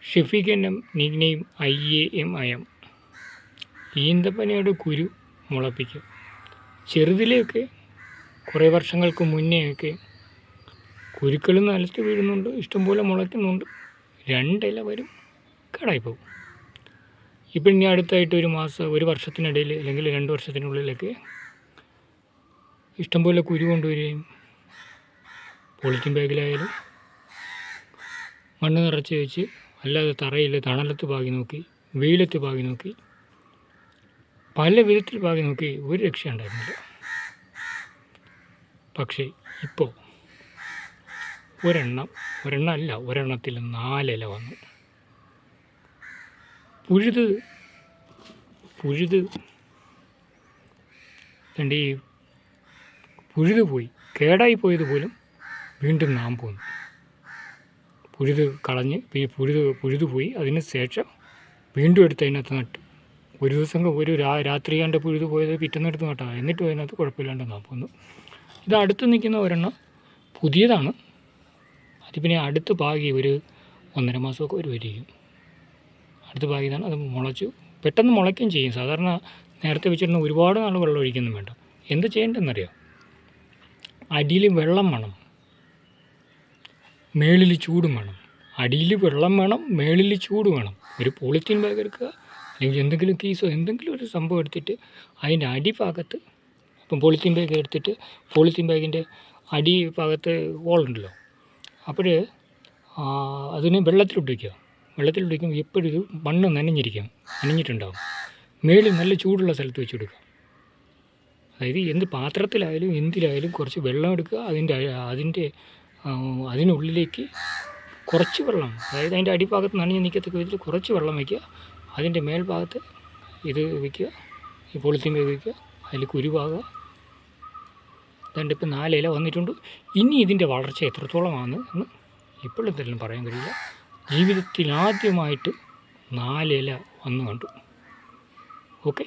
Shefeeq N M, nickname IAM. ഈന്തപ്പനയുടെ കുരു മുളപ്പിക്കുക. ചെറുതിലെയൊക്കെ കുറേ വർഷങ്ങൾക്ക് മുന്നേയൊക്കെ കുരുക്കൾ നിലത്ത് വീഴുന്നുണ്ട്, ഇഷ്ടംപോലെ മുളയ്ക്കുന്നുണ്ട്, 2 ഇല വരും, കേടായിപ്പോകും. ഇപ്പം ഇനി അടുത്തായിട്ട് ഒരു വർഷത്തിനിടയിൽ അല്ലെങ്കിൽ 2 വർഷത്തിനുള്ളിലൊക്കെ ഇഷ്ടംപോലെ കുരു കൊണ്ടുവരികയും പോളിത്തീൻ ബാഗിലായാലും മണ്ണ് നിറച്ച് വെച്ച് അല്ലാതെ തറയിൽ തണലത്ത് പാകി നോക്കി, വെയിലത്ത് പാകി നോക്കി, പല വിധത്തിൽ പാകി നോക്കി, ഒരു രക്ഷ ഉണ്ടായിരുന്നില്ല. പക്ഷേ ഇപ്പോൾ ഒരെണ്ണത്തിൽ 4 ഇല വന്നു. പുഴുത് പോയി, കേടായി പോയത് പോലും വീണ്ടും നാം പോന്നു. പുഴുത് കളഞ്ഞ് പുഴുത് പോയി, അതിന് ശേഷം വീണ്ടും എടുത്ത് അതിനകത്ത് നട്ടു. ഒരു ദിവസം രാത്രി കണ്ട് പുഴുത് പോയത് പിറ്റേന്ന് എടുത്ത് നട്ടാൽ, എന്നിട്ടും അതിനകത്ത് കുഴപ്പമില്ലാണ്ട് നാം പോന്നു. ഇത് അടുത്ത് നിൽക്കുന്ന ഒരെണ്ണം പുതിയതാണ്. അത് പിന്നെ അടുത്ത് പാകി ഒരു 1.5 മാസമൊക്കെ വരുമായിരിക്കും. അടുത്ത് പാകിയതാണ്. അത് മുളച്ചു, പെട്ടെന്ന് മുളയ്ക്കുകയും ചെയ്യും. സാധാരണ നേരത്തെ വെച്ചിരുന്ന ഒരുപാട് നാൾ വെള്ളം ഒഴിക്കൊന്നും വേണ്ട. എന്ത് ചെയ്യേണ്ടതെന്നറിയാം? അടിയിൽ വെള്ളം വേണം, മേളിൽ ചൂടും വേണം. അടിയിൽ വെള്ളം വേണം, മേളിൽ ചൂട് വേണം. ഒരു പോളിത്തീൻ ബാഗ് എടുക്കുക, അല്ലെങ്കിൽ എന്തെങ്കിലും കീസോ എന്തെങ്കിലും ഒരു സംഭവം എടുത്തിട്ട് അതിൻ്റെ അടിഭാഗത്ത്, ഇപ്പം പോളിത്തീൻ ബാഗ് എടുത്തിട്ട് പോളിത്തീൻ ബാഗിൻ്റെ അടിഭാഗത്ത് ഹോളുണ്ടല്ലോ, അപ്പോൾ അതിനെ വെള്ളത്തിലിട്ടിരിക്കുമ്പോൾ എപ്പോഴും ഇത് മണ്ണ് നനഞ്ഞിട്ടുണ്ടാകും. മേളിൽ നല്ല ചൂടുള്ള സ്ഥലത്ത് വെച്ച് കൊടുക്കുക. അതായത് എന്ത് പാത്രത്തിലായാലും എന്തിലായാലും കുറച്ച് വെള്ളം എടുക്കുക, അതിനുള്ളിലേക്ക് കുറച്ച് വെള്ളം, അതായത് അതിൻ്റെ അടിഭാഗത്ത് നനഞ്ഞ് നിൽക്കത്തക്ക വിധത്തിൽ കുറച്ച് വെള്ളം വയ്ക്കുക. അതിൻ്റെ മേൽഭാഗത്ത് ഇത് വയ്ക്കുക, ഈ പോളിത്തീൻ ബാഗ് വയ്ക്കുക, അതിൽ കുരുവാകുക. അതുകൊണ്ട് ഇപ്പം 4 ഇല വന്നിട്ടുണ്ട്. ഇനി ഇതിൻ്റെ വളർച്ച എത്രത്തോളമാണ് എന്ന് ഇപ്പോഴെന്തെങ്കിലും പറയാൻ കഴിയില്ല. ജീവിതത്തിൽ ആദ്യമായിട്ട് 4 ഇല വന്നു കണ്ടു. ഓക്കെ.